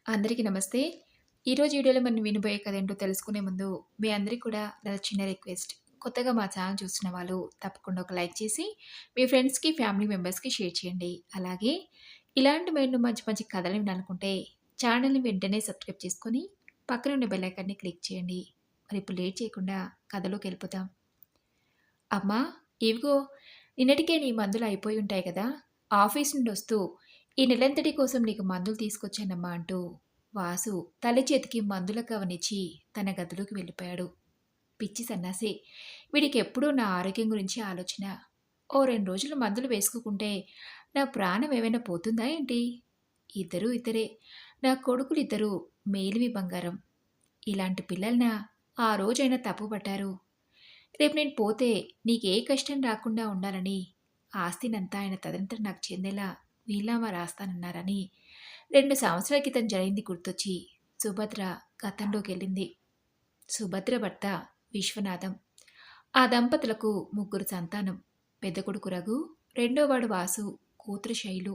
అందరికీ నమస్తే. ఈరోజు వీడియోలో మనం వినబోయే కథ ఏంటో తెలుసుకునే ముందు మీ అందరికీ కూడా నా చిన్న రిక్వెస్ట్. కొత్తగా మా ఛానల్ చూస్తున్న వాళ్ళు తప్పకుండా ఒక లైక్ చేసి మీ ఫ్రెండ్స్‌కి, ఫ్యామిలీ మెంబర్స్‌కి షేర్ చేయండి. అలాగే ఇలాంటి మరెన్నో మంచి మంచి కథలు వినాలనుకుంటే ఛానల్‌ని వెంటనే సబ్స్క్రైబ్ చేసుకొని పక్కన ఉన్న బెల్ ఐకాన్‌ని క్లిక్ చేయండి. మరి ఇప్పుడు లేట్ చేయకుండా కథలోకెళ్ళిపోదాం. అమ్మా! ఇవిగో నిన్నటికే నీ మందులు అయిపోయి ఉంటాయి కదా! ఆఫీస్ నుండొస్తూ ఈ నెలంతటి కోసం నీకు మందులు తీసుకొచ్చానమ్మా అంటూ వాసు తల్లి చేతికి మందుల కవనిచ్చి తన గదిలోకి వెళ్ళిపోయాడు. పిచ్చి సన్నాసి! వీడికెప్పుడూ నా ఆరోగ్యం గురించి ఆలోచన. ఓ 2 రోజులు మందులు వేసుకోకుంటే నా ప్రాణం ఏమైనా పోతుందా ఏంటి? ఇద్దరూ ఇద్దరే. నా కొడుకులిద్దరూ మేలిమి బంగారం. ఇలాంటి పిల్లల్నా ఆ రోజైనా తప్పుపట్టారు. రేపు నేను పోతే నీకే కష్టం రాకుండా ఉండాలని ఆస్తినంతా ఆయన తదంతరం నాకు చెందేలా వీలునామా రాస్తానన్నారని 2 సంవత్సరాల క్రితం జరిగింది గుర్తొచ్చి సుభద్ర గతంలోకెళ్ళింది. సుభద్ర భర్త విశ్వనాథం. ఆ దంపతులకు 3 సంతానం. పెద్ద కొడుకు రఘు, రెండోవాడు వాసు, కూతురు శైలు.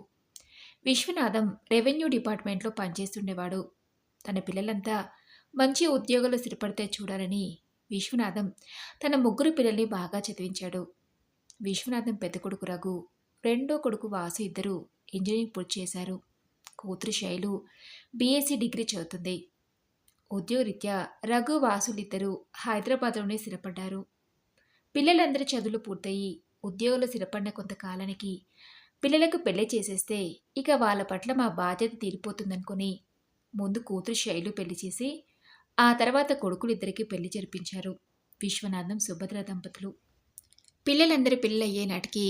విశ్వనాథం రెవెన్యూ డిపార్ట్మెంట్లో పనిచేస్తుండేవాడు. తన పిల్లలంతా మంచి ఉద్యోగాలు స్థిరపడితే చూడాలని విశ్వనాథం తన 3 పిల్లల్ని బాగా చదివించాడు. విశ్వనాథం పెద్ద కొడుకు రఘు, రెండో కొడుకు వాసు ఇద్దరూ ఇంజనీరింగ్ పూర్తి చేశారు. కూతురు శైలు బీఎస్సీ డిగ్రీ చదువుతుంది. ఉద్యోగరీత్యా రఘు, వాసులిద్దరూ హైదరాబాద్లోనే స్థిరపడ్డారు. పిల్లలందరి చదువులు పూర్తయి ఉద్యోగాలు స్థిరపడిన కొంతకాలానికి పిల్లలకు పెళ్లి చేసేస్తే ఇక వాళ్ళ పట్ల మా బాధ్యత తీరిపోతుందనుకుని ముందు కూతురు శైలు పెళ్లి చేసి ఆ తర్వాత కొడుకులిద్దరికీ పెళ్లి జరిపించారు విశ్వనాథం, సుభద్ర దంపతులు. పిల్లలందరి పెళ్ళయ్యే నాటికి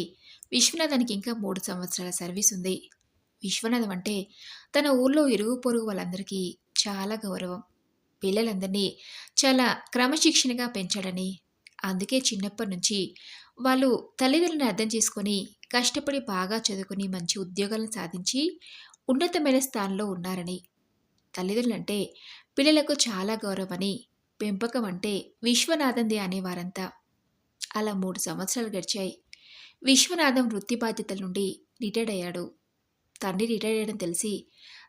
విశ్వనాథానికి ఇంకా 3 సంవత్సరాల సర్వీస్ ఉంది. విశ్వనాథం అంటే తన ఊర్లో ఇరుగు పొరుగు వాళ్ళందరికీ చాలా గౌరవం. పిల్లలందరినీ చాలా క్రమశిక్షణగా పెంచాడని, అందుకే చిన్నప్పటి నుంచి వాళ్ళు తల్లిదండ్రులను అర్థం చేసుకొని కష్టపడి బాగా చదువుకుని మంచి ఉద్యోగాలను సాధించి ఉన్నతమైన స్థానంలో ఉన్నారని. తల్లిదండ్రులంటే పిల్లలకు చాలా గౌరవమని, పెంపకం అంటే విశ్వనాథంది అనేవారంతా. అలా 3 సంవత్సరాలు గడిచాయి. విశ్వనాథం వృత్తి బాధ్యతల నుండి రిటైర్డ్ అయ్యాడు. తండ్రి రిటైర్ అయ్యడం తెలిసి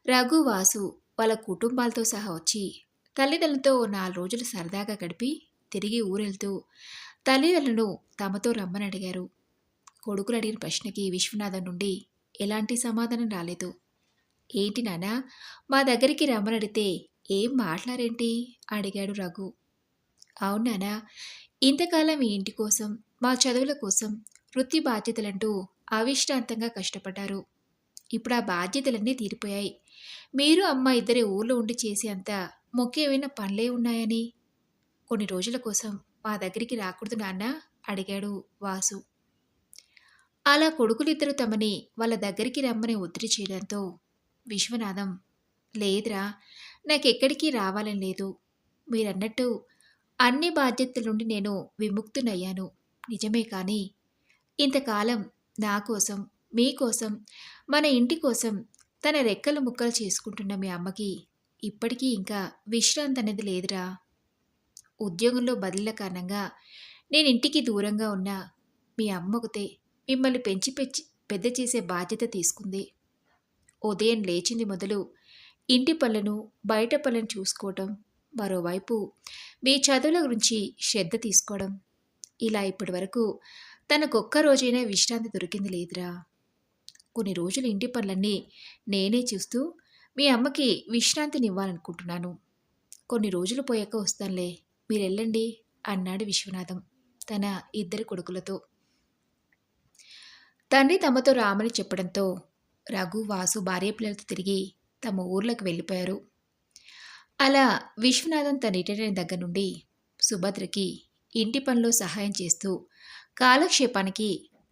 రఘు, వాసు వాళ్ళ కుటుంబాలతో సహా వచ్చి తల్లిదండ్రులతో ఓ 4 రోజులు సరదాగా గడిపి తిరిగి ఊరెళ్తూ తల్లిదండ్రులను తమతో రమ్మని అడిగారు. కొడుకులు అడిగిన ప్రశ్నకి విశ్వనాథం నుండి ఎలాంటి సమాధానం రాలేదు. ఏంటి నాన్నా, మా దగ్గరికి రమ్మని అడిగితే ఏం మాట్లాడేంటి అడిగాడు రఘు. అవును నాన్నా, ఇంతకాలం మీ ఇంటి కోసం, మా చదువుల కోసం వృత్తి బాధ్యతలంటూ అవిశ్రాంతంగా కష్టపడ్డారు. ఇప్పుడు ఆ బాధ్యతలన్నీ తీరిపోయాయి. మీరు అమ్మ ఇద్దరే ఊళ్ళో ఉండి చేసే అంత ముఖ్యమైన పనులే ఉన్నాయని కొన్ని రోజుల కోసం మా దగ్గరికి రాకూడదు నాన్న అడిగాడు వాసు. అలా కొడుకులిద్దరూ తమని వాళ్ళ దగ్గరికి రమ్మని ఒత్తిడి చేయడంతో విశ్వనాథం, లేదురా, నాకెక్కడికి రావాలని లేదు. మీరన్నట్టు అన్ని బాధ్యతల నుండి నేను విముక్తునయ్యాను నిజమే, కానీ ఇంతకాలం నా కోసం, మీకోసం, మన ఇంటి కోసం తన రెక్కలు ముక్కలు చేసుకుంటున్న మీ అమ్మకి ఇప్పటికీ ఇంకా విశ్రాంతి అనేది లేదురా. ఉద్యోగంలో బదిలీల కారణంగా నేను ఇంటికి దూరంగా ఉన్నా మీ అమ్మ ఒకతే మిమ్మల్ని పెంచి పెద్ద చేసే బాధ్యత తీసుకుంది. ఉదయం లేచింది మొదలు ఇంటి పనులను, బయట పనులను చూసుకోవడం, మరోవైపు మీ చదువుల గురించి శ్రద్ధ తీసుకోవడం, ఇలా ఇప్పటి వరకు తనకొక్క రోజైనా విశ్రాంతి దొరికింది లేదురా. కొన్ని రోజులు ఇంటి పనులన్నీ నేనే చూస్తూ మీ అమ్మకి విశ్రాంతినివ్వాలనుకుంటున్నాను. కొన్ని రోజులు పోయాక వస్తానులే, మీరెళ్ళండి అన్నాడు విశ్వనాథం తన 2 కొడుకులతో. తండ్రి తమతో రామని చెప్పడంతో రఘు, వాసు భార్య పిల్లలతో తిరిగి తమ ఊర్లకు వెళ్ళిపోయారు. అలా విశ్వనాథం తన రిటైర్ అయిన దగ్గర నుండి సుభద్రకి ఇంటి పనిలో సహాయం చేస్తూ కాలక్షేపానికి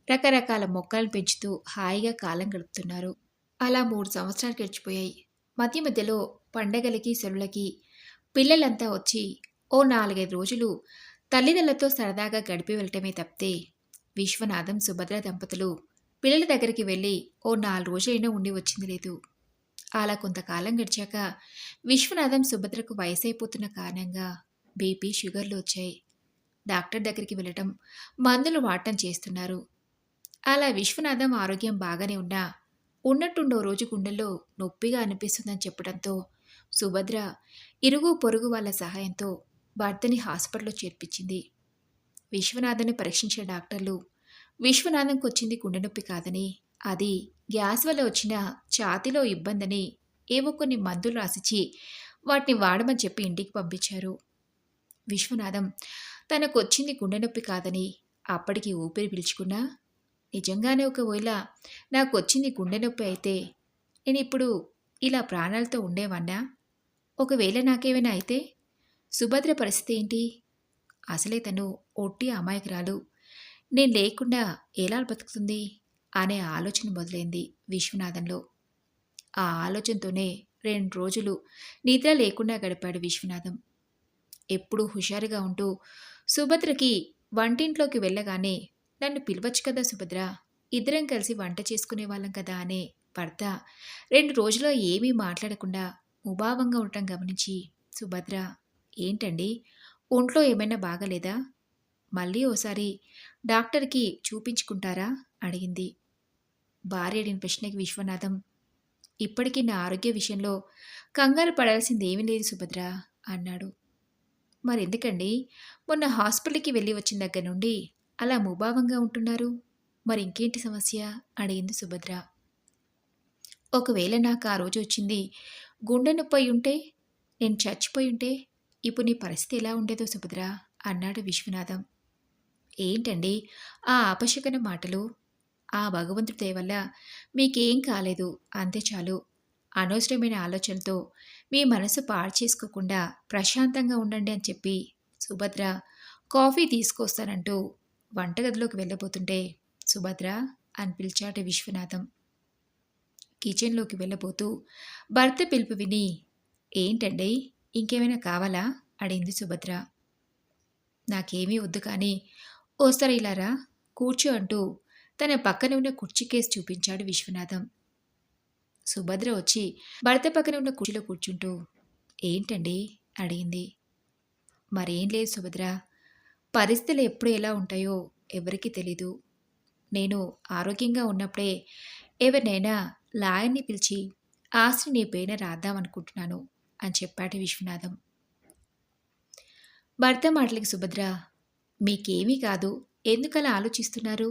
రకరకాల మొక్కలను పెంచుతూ హాయిగా కాలం గడుపుతున్నారు. అలా 3 సంవత్సరాలు గడిచిపోయాయి. మధ్య మధ్యలో పండగలకి, సెలవులకి పిల్లలంతా వచ్చి ఓ 4-5 రోజులు తల్లిదండ్రులతో సరదాగా గడిపి వెళ్ళటమే తప్పితే విశ్వనాథం, సుభద్ర దంపతులు పిల్లల దగ్గరికి వెళ్ళి ఓ 4 రోజులైనా ఉండి వచ్చింది లేదు. అలా కొంతకాలం గడిచాక విశ్వనాథం, సుభద్రకు వయసైపోతున్న కారణంగా బీపీ, షుగర్లు వచ్చాయి. డాక్టర్ దగ్గరికి వెళ్ళటం, మందులు వాడటం చేస్తున్నారు. అలా విశ్వనాథం ఆరోగ్యం బాగానే ఉన్నా ఉన్నట్టుండో రోజు గుండెల్లో నొప్పిగా అనిపిస్తుందని చెప్పడంతో సుభద్ర ఇరుగు పొరుగు వాళ్ళ సహాయంతో భర్తని హాస్పిటల్లో చేర్పించింది. విశ్వనాథన్ని పరీక్షించిన డాక్టర్లు విశ్వనాథంకి వచ్చింది గుండె నొప్పి కాదని, అది గ్యాస్ వల్ల వచ్చిన ఛాతీలో ఇబ్బందని ఏవో కొన్ని మందులు రాసిచ్చి వాటిని వాడమని చెప్పి ఇంటికి పంపించారు. విశ్వనాథం తనకొచ్చింది గుండె నొప్పి కాదని అప్పటికి ఊపిరి పీల్చుకున్నా, నిజంగానే ఒకవేళ నాకొచ్చింది గుండె నొప్పి అయితే నేనిప్పుడు ఇలా ప్రాణాలతో ఉండేవాన్నా? ఒకవేళ నాకేమైనా అయితే సుభద్ర పరిస్థితి ఏంటి? అసలే తను ఒట్టి అమాయకురాలు. నేను లేకుండా ఎలా బతుకుతుంది అనే ఆలోచన మొదలైంది విశ్వనాథంలో. ఆ ఆలోచనతోనే 2 రోజులు నిద్ర లేకుండా గడిపాడు విశ్వనాథం. ఎప్పుడూ హుషారుగా ఉంటూ సుభద్రకి వంటింట్లోకి వెళ్ళగానే, నన్ను పిలవచ్చు కదా సుభద్ర, ఇద్దరం కలిసి వంట చేసుకునేవాళ్ళం కదా అనే భర్త 2 రోజుల్లో ఏమీ మాట్లాడకుండా ముభావంగా ఉండటం గమనించి, సుభద్ర, ఏంటండి, ఒంట్లో ఏమైనా బాగాలేదా? మళ్ళీ ఓసారి డాక్టర్కి చూపించుకుంటారా అడిగింది. భార్య అడిగిన ప్రశ్నకి విశ్వనాథం, ఇప్పటికీ నా ఆరోగ్య విషయంలో కంగారు పడాల్సింది ఏమీ లేదు సుభద్ర అన్నాడు. మరెందుకండి మొన్న హాస్పిటల్కి వెళ్ళి వచ్చిన దగ్గర నుండి అలా ముభావంగా ఉంటున్నారు? మరి ఇంకేంటి సమస్య అడిగింది సుభద్ర. ఒకవేళ నాకు ఆ రోజు వచ్చింది గుండె నొప్పి అయి ఉంటే, నేను చచ్చిపోయి ఉంటే ఇప్పుడు నీ పరిస్థితి ఎలా ఉండేదో సుభద్ర అన్నాడు విశ్వనాథం. ఏంటండి ఆ అపశకన మాటలు? ఆ భగవంతుడి దయ వల్ల మీకేం కాలేదు, అంతే చాలు. అనవసరమైన ఆలోచనలతో మీ మనసు పాడు చేసుకోకుండా ప్రశాంతంగా ఉండండి అని చెప్పి సుభద్ర కాఫీ తీసుకొస్తానంటూ వంటగదిలోకి వెళ్ళబోతుంటే, సుభద్ర అని పిలిచాడు విశ్వనాథం. కిచెన్లోకి వెళ్ళబోతూ భర్త పిలుపు విని, ఏంటండి, ఇంకేమైనా కావాలా అడిగింది సుభద్ర. నాకేమీ వద్దు కానీ ఓసారి ఇలా రా, కూర్చో అంటూ తన పక్కన ఉన్న కుర్చీ కేసు చూపించాడు విశ్వనాథం. సుభద్ర వచ్చి భర్త పక్కన ఉన్న కుర్చీలో కూర్చుంటూ, ఏంటండి అడిగింది. మరేం లేదు సుభద్ర, పరిస్థితులు ఎప్పుడు ఎలా ఉంటాయో ఎవరికీ తెలీదు. నేను ఆరోగ్యంగా ఉన్నప్పుడే ఎవరినైనా లాయర్ని పిలిచి ఆస్తి నీ పేరున రాద్దామనుకుంటున్నాను అని చెప్పాడు విశ్వనాథం. భర్త మాటలకి సుభద్ర, మీకేమీ కాదు, ఎందుకలా ఆలోచిస్తున్నారు?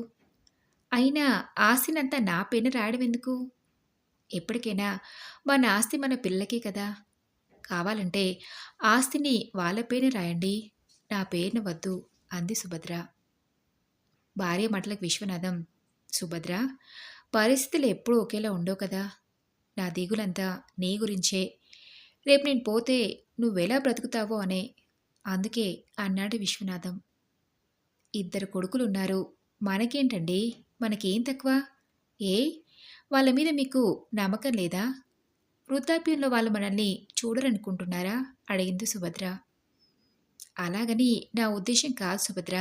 అయినా ఆస్తినంతా నా పేరున రాయడం ఎందుకు? ఎప్పటికైనా మన ఆస్తి మన పిల్లలకే కదా. కావాలంటే ఆస్తిని వాళ్ళ పేరున రాయండి, నా పేరున వద్దు అంది సుభద్ర. భార్య మాటలకు విశ్వనాథం, సుభద్ర, పరిస్థితులు ఎప్పుడూ ఒకేలా ఉండవు కదా. నా దిగులంతా నీ గురించే. రేపు నేను పోతే నువ్వెలా బ్రతుకుతావో అనే, అందుకే అన్నాడు విశ్వనాథం. 2 కొడుకులున్నారు, మనకేంటండి, మనకేం తక్కువ? ఏ, వాళ్ళ మీద మీకు నమ్మకం లేదా? వృద్ధాప్యంలో వాళ్ళు మనల్ని చూడరనుకుంటున్నారా అడిగింది సుభద్ర. అలాగని నా ఉద్దేశం కాదు సుభద్ర,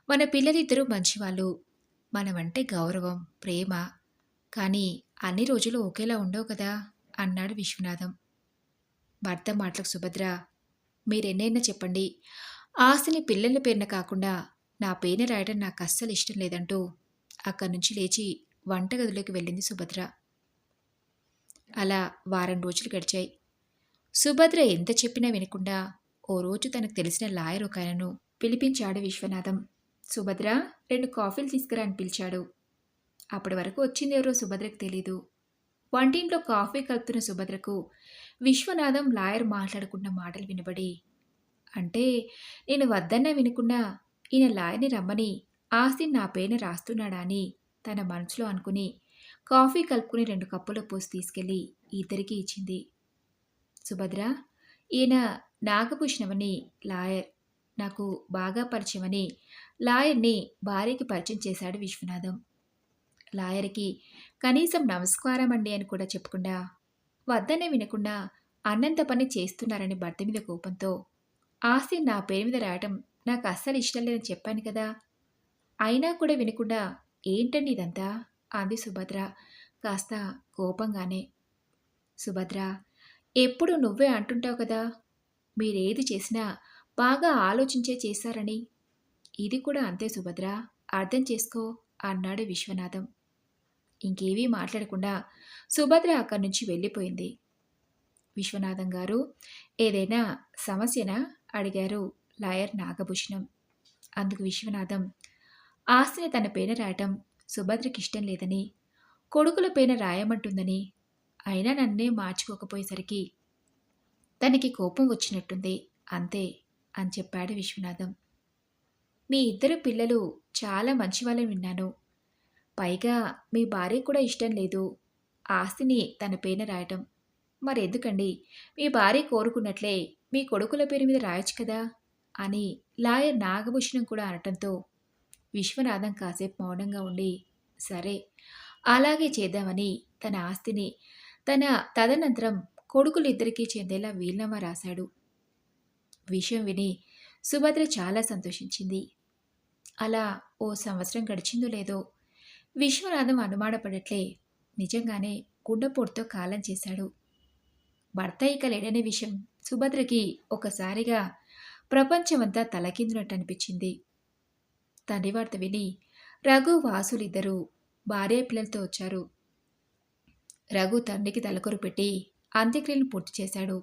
మన పిల్లలిద్దరూ మంచివాళ్ళు, మనమంటే గౌరవం, ప్రేమ. కానీ అన్ని రోజులు ఒకేలా ఉండవు కదా అన్నాడు విశ్వనాథం. భర్త మాటలకు సుభద్ర, మీరెన్నైనా చెప్పండి, ఆస్తిని పిల్లల పేరున కాకుండా నా పేరున రాయడం నాకు అస్సలు ఇష్టం లేదంటూ అక్కడి నుంచి లేచి వంటగదిలోకి వెళ్ళింది సుభద్ర. అలా వారం రోజులు గడిచాయి. సుభద్ర ఎంత చెప్పినా వినకుండా ఓ రోజు తనకు తెలిసిన లాయర్ ఒక ఆయనను పిలిపించాడు విశ్వనాథం. సుభద్ర, 2 కాఫీలు తీసుకురా అని పిలిచాడు. అప్పటి వరకు వచ్చింది ఎవరో సుభద్రకు తెలీదు. వంటింట్లో కాఫీ కలుపుతున్న సుభద్రకు విశ్వనాథం లాయర్ మాట్లాడుకున్న మాటలు వినబడి, అంటే నేను వద్దన్నా వినకుండా ఈయన లాయర్ని రమ్మని ఆస్తిని నా పేరున రాస్తున్నాడా అని తన మనసులో అనుకుని కాఫీ కలుపుకుని 2 కప్పుల పోసి తీసుకెళ్లి ఇద్దరికీ ఇచ్చింది. సుభద్ర, ఈయన నాగభూషణమని లాయర్, నాకు బాగా పరిచయమని లాయర్ని భార్యకి పరిచయం చేశాడు విశ్వనాథం. లాయర్కి కనీసం నమస్కారం అండి అని కూడా చెప్పకుండా, వద్దనే వినకుండా అన్నంత పని చేస్తున్నారని భర్త మీద కోపంతో, ఆస్తి నా పేరు మీద రాయటం నాకు అస్సలు ఇష్టం లేదని చెప్పాను కదా, అయినా కూడా వినకుండా ఏంటండి ఇదంతా అంది సుభద్ర కాస్త కోపంగానే. సుభద్ర, ఎప్పుడు నువ్వే అంటుంటావు కదా, మీరేది చేసినా బాగా ఆలోచించే చేశారని. ఇది కూడా అంతే సుభద్ర, అర్థం చేసుకో అన్నాడు విశ్వనాథం. ఇంకేమీ మాట్లాడకుండా సుభద్ర అక్కడి నుంచి వెళ్ళిపోయింది. విశ్వనాథం గారు. ఏదైనా సమస్యనా? అడిగారు లాయర్ నాగభూషణం. అందుకు విశ్వనాథం, ఆస్తిని తన పేర రాయటం సుభద్రకిష్టం లేదని, కొడుకుల పేర రాయమంటుందని, అయినా నన్నే మార్చుకోకపోయేసరికి తనకి కోపం వచ్చినట్టుంది. అంతే అని చెప్పాడు విశ్వనాథం. మీ ఇద్దరు పిల్లలు చాలా మంచివాళ్ళని విన్నాను. పైగా మీ భార్య కూడా ఇష్టం లేదు ఆస్తిని తన పేరున రాయటం. మరెందుకండి మీ భార్య కోరుకున్నట్లే మీ కొడుకుల పేరు మీద రాయొచ్చు కదా అని లాయర్ నాగభూషణం కూడా అనటంతో విశ్వనాథం కాసేపు మౌనంగా ఉండి, సరే అలాగే చేద్దామని తన ఆస్తిని తన తదనంతరం కొడుకులిద్దరికీ చెందేలా వీలునామా రాశాడు. విషయం విని సుభద్ర చాలా సంతోషించింది. అలా ఓ సంవత్సరం గడిచిందో లేదో విశ్వనాథం అనుమానపడట్లే నిజంగానే గుండెపోటుతో కాలం చేశాడు. భర్త ఇక లేడనే విషయం సుభద్రకి ఒకసారిగా ప్రపంచమంతా తలకిందునట్టు అనిపించింది. తండ్రి వార్త విని రఘు వాసులిద్దరూ భార్య పిల్లలతో వచ్చారు. రఘు తండ్రికి తలకొరు పెట్టి అంత్యక్రియలను పూర్తి చేశాడు.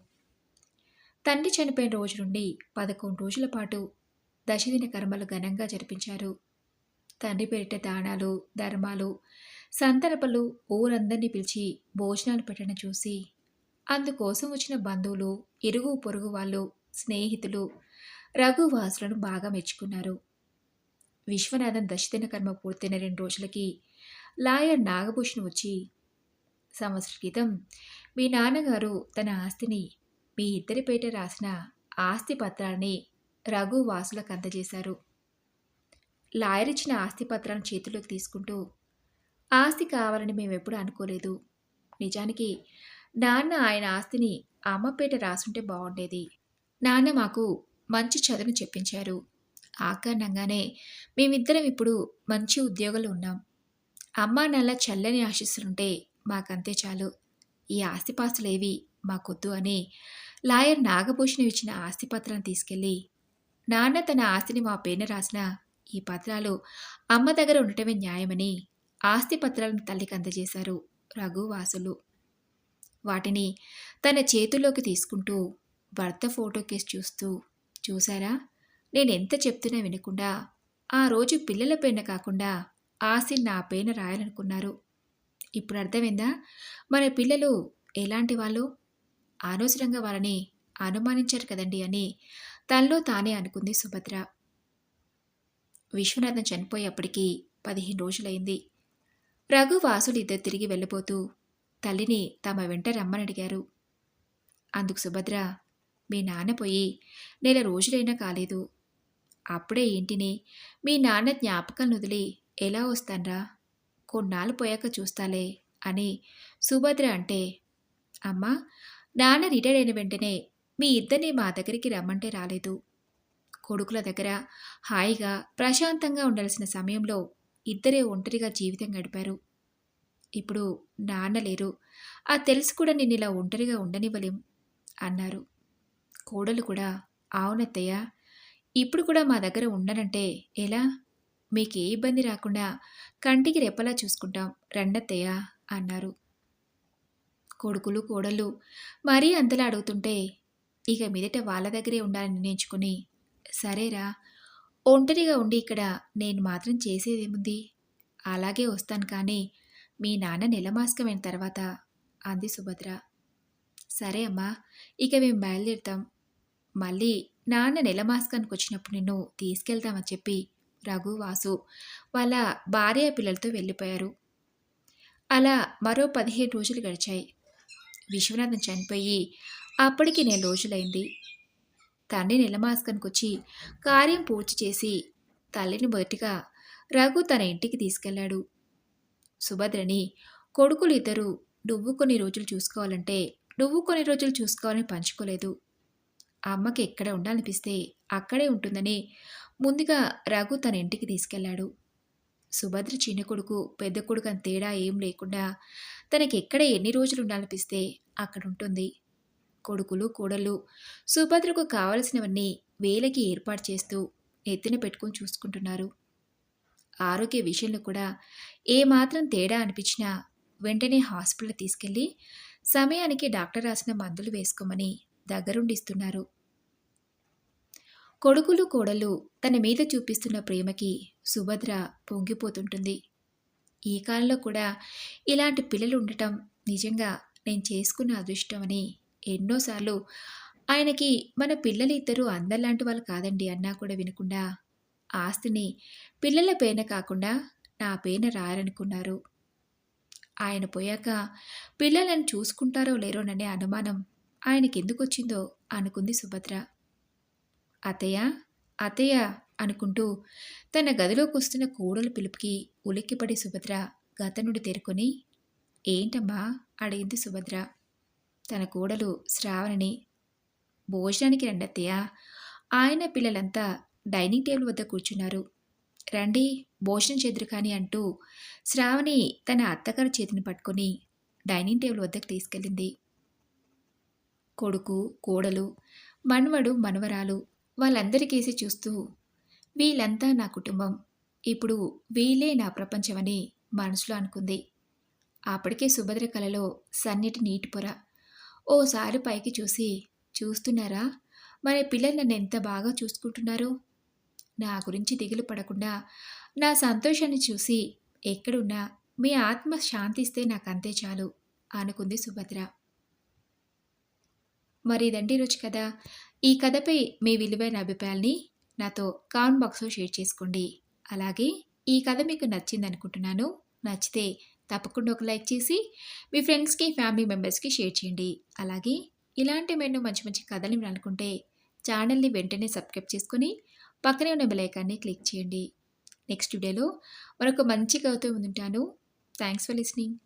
తండ్రి చనిపోయిన రోజు నుండి 11 రోజుల పాటు దశదిన కర్మలు ఘనంగా జరిపించారు. తండ్రి పేరిట దానాలు, ధర్మాలు, సంతర్పణలు ఊరందరినీ పిలిచి భోజనాలు పెట్టడం చూసి అందుకోసం వచ్చిన బంధువులు, ఇరుగు పొరుగు వాళ్ళు, స్నేహితులు రఘువాసులను బాగా మెచ్చుకున్నారు. విశ్వనాథన్ దశదిన కర్మ పూర్తయిన 2 రోజులకి లాయర్ నాగభూషణ్ వచ్చి, సంవత్సరం క్రితం మీ నాన్నగారు తన ఆస్తిని మీ ఇద్దరి పేట రాసిన ఆస్తి పత్రాన్ని రఘువాసులకు అందజేశారు. లాయర్ ఇచ్చిన ఆస్తి పత్రాలను చేతిలోకి తీసుకుంటూ, ఆస్తి కావాలని మేమెప్పుడు అనుకోలేదు. నిజానికి నాన్న ఆయన ఆస్తిని అమ్మ పేట రాసుంటే బాగుండేది. నాన్న మాకు మంచి చదువును చెప్పించారు. ఆ కారణంగానే మేమిద్దరం ఇప్పుడు మంచి ఉద్యోగాలు ఉన్నాం. అమ్మా నాన్న చల్లని ఆశీస్సులుంటే మాకంతే చాలు. ఈ ఆస్తిపాస్తులేవి మాకొద్దు అని లాయర్ నాగభూషణం ఇచ్చిన ఆస్తిపత్రాన్ని తీసుకెళ్ళి, నాన్న తన ఆస్తిని మా పేరున రాసిన ఈ పత్రాలు అమ్మ దగ్గర ఉండటమే న్యాయమని ఆస్తి పత్రాలను తల్లికి అందజేశారు రఘువాసులు. వాటిని తన చేతుల్లోకి తీసుకుంటూ భర్త ఫోటో కేసు చూస్తూ, చూసారా, నేనెంత చెప్తున్నా వినకుండా ఆ రోజు పిల్లల పేరున కాకుండా ఆస్తిని నా పేరున రాయాలనుకున్నారు. ఇప్పుడు అర్థమైందా మన పిల్లలు ఎలాంటి వాళ్ళు? అనవసరంగా వాళ్ళని అనుమానించారు కదండి అని తనలో తానే అనుకుంది సుభద్ర. విశ్వనాథం చనిపోయేప్పటికీ 15 రోజులైంది. రఘువాసులు ఇద్దరు తిరిగి వెళ్ళిపోతూ తల్లిని తమ వెంట రమ్మనడిగారు. అందుకు సుభద్ర, మీ నాన్న పోయి 1 నెల రోజులైనా కాలేదు. అప్పుడే ఏంటిని మీ నాన్న జ్ఞాపకాలను వదిలి ఎలా వస్తాన్రా? కొన్నాళ్ళు పోయాక చూస్తాలే అని సుభద్ర అంటే, అమ్మా, నాన్న రిటైర్ అయిన వెంటనే మీ ఇద్దరిని మా దగ్గరికి రమ్మంటే రాలేదు. కొడుకుల దగ్గర హాయిగా ప్రశాంతంగా ఉండాల్సిన సమయంలో ఇద్దరే ఒంటరిగా జీవితం గడిపారు. ఇప్పుడు నాన్న లేరు, అది తెలిసి కూడా నేను ఇలా ఒంటరిగా ఉండనివ్వలేం అన్నారు. కోడలు కూడా, అవునత్తయ్య, ఇప్పుడు కూడా మా దగ్గర ఉండనంటే ఎలా? మీకు ఏ ఇబ్బంది రాకుండా కంటికి రెప్పలా చూసుకుంటాం రండత్తయ్య అన్నారు. కొడుకులు కోడళ్ళు మరీ అంతలా అడుగుతుంటే ఇక మీదట వాళ్ళ దగ్గరే ఉండాలని నిర్ణయించుకుని, సరేరా, ఒంటరిగా ఉండి ఇక్కడ నేను మాత్రం చేసేదేముంది, అలాగే వస్తాను కానీ మీ నాన్న నెలమాస్కమైన తర్వాత అంది సుభద్ర. సరే అమ్మా, ఇక మేము బయలుదేరుతాం. మళ్ళీ నాన్న నెలమాస్కానికి వచ్చినప్పుడు నిన్ను తీసుకెళ్తామని చెప్పి రఘువాసు వాళ్ళ భార్య పిల్లలతో వెళ్ళిపోయారు. అలా మరో 15 రోజులు గడిచాయి. విశ్వనాథం చనిపోయి అప్పటికి 1 నెల రోజులైంది. తండ్రి నెలమాస్కానికి వచ్చి కార్యం పూర్తి చేసి తల్లిని మొదటిగా రఘు తన ఇంటికి తీసుకెళ్లాడు. సుభద్రని కొడుకులు ఇద్దరు నువ్వు కొన్ని రోజులు చూసుకోవాలంటే నువ్వు కొన్ని రోజులు చూసుకోవాలని పంచుకోలేదు. అమ్మకి ఎక్కడ ఉండాలనిపిస్తే అక్కడే ఉంటుందని ముందుగా రఘు తన ఇంటికి తీసుకెళ్లాడు. సుభద్ర చిన్న కొడుకు పెద్ద కొడుకు అని తేడా ఏం లేకుండా తనకి ఎక్కడ ఎన్ని రోజులు ఉండాలనిపిస్తే అక్కడ ఉంటుంది. కొడుకులు కోడళ్ళు సుభద్రకు కావలసినవన్నీ వేలకి ఏర్పాటు చేస్తూ ఎత్తిన పెట్టుకుని చూసుకుంటున్నారు. ఆరోగ్య విషయంలో కూడా ఏమాత్రం తేడా అనిపించినా వెంటనే హాస్పిటల్ తీసుకెళ్ళి సమయానికి డాక్టర్ రాసిన మందులు వేసుకోమని దగ్గరుండిస్తున్నారు. కొడుకులు, కోడళ్ళు తన మీద చూపిస్తున్న ప్రేమకి సుభద్ర పొంగిపోతుంటుంది. ఈ కాలంలో కూడా ఇలాంటి పిల్లలు ఉండటం నిజంగా నేను చేసుకున్న అదృష్టం అని ఎన్నోసార్లు ఆయనకి మన పిల్లలిద్దరూ అందరిలాంటి వాళ్ళు కాదండి అన్నా కూడా వినకుండా ఆస్తిని పిల్లల పేరున కాకుండా నా పేరున రాయాలనుకున్నారు. ఆయన పోయాక పిల్లలను చూసుకుంటారో లేరోననే అనుమానం ఆయనకెందుకొచ్చిందో అనుకుంది సుభద్ర. అత్తయ్య, అత్తయ్య అనుకుంటూ తన గదిలోకొస్తున్న కోడలు పిలుపుకి ఉలిక్కిపడి సుభద్ర గత నుండి తేరుకొని, ఏంటమ్మా అడిగింది సుభద్ర. తన కోడలు శ్రావణిని. భోజనానికి రండత్తయ్య. ఆయన పిల్లలంతా డైనింగ్ టేబుల్ వద్ద కూర్చున్నారు. రండి భోజనం చేదురు కానీ అంటూ శ్రావణి తన అత్తగారి చేతిని పట్టుకొని డైనింగ్ టేబుల్ వద్దకు తీసుకెళ్ళింది. కొడుకు, కోడలు, మనవడు, మనవరాలు వాళ్ళందరికేసి చూస్తూ వీళ్ళంతా నా కుటుంబం. ఇప్పుడు వీళ్ళే నా ప్రపంచమని మనసులో అనుకుంది. అప్పటికే సుభద్ర కలలో సన్నటి నీటి పొర. ఓసారి పైకి చూసి, చూస్తున్నారా మన పిల్లలు నన్ను ఎంత బాగా చూసుకుంటున్నారో. నా గురించి దిగులు పడకుండా నా సంతోషాన్ని చూసి ఎక్కడున్నా మీ ఆత్మ శాంతిస్తే నాకంతే చాలు అనుకుంది సుభద్ర. మరి ఇదండి ఈరోజు కథ. ఈ కథపై మీ విలువైన అభిప్రాయాల్ని నాతో కామెంట్ బాక్స్లో షేర్ చేసుకోండి. అలాగే ఈ కథ మీకు నచ్చింది అనుకుంటున్నాను. నచ్చితే తప్పకుండా ఒక లైక్ చేసి మీ ఫ్రెండ్స్కి, ఫ్యామిలీ మెంబర్స్కి షేర్ చేయండి. అలాగే ఇలాంటి మెన్నో మంచి మంచి కథలు మీరు అనుకుంటే ఛానల్ని వెంటనే సబ్స్క్రైబ్ చేసుకొని పక్కనే ఉన్న బెల్ ఐకాన్ని క్లిక్ చేయండి. నెక్స్ట్ వీడియోలో మరొక మంచి కథతో ముందుంటాను. Thanks for listening.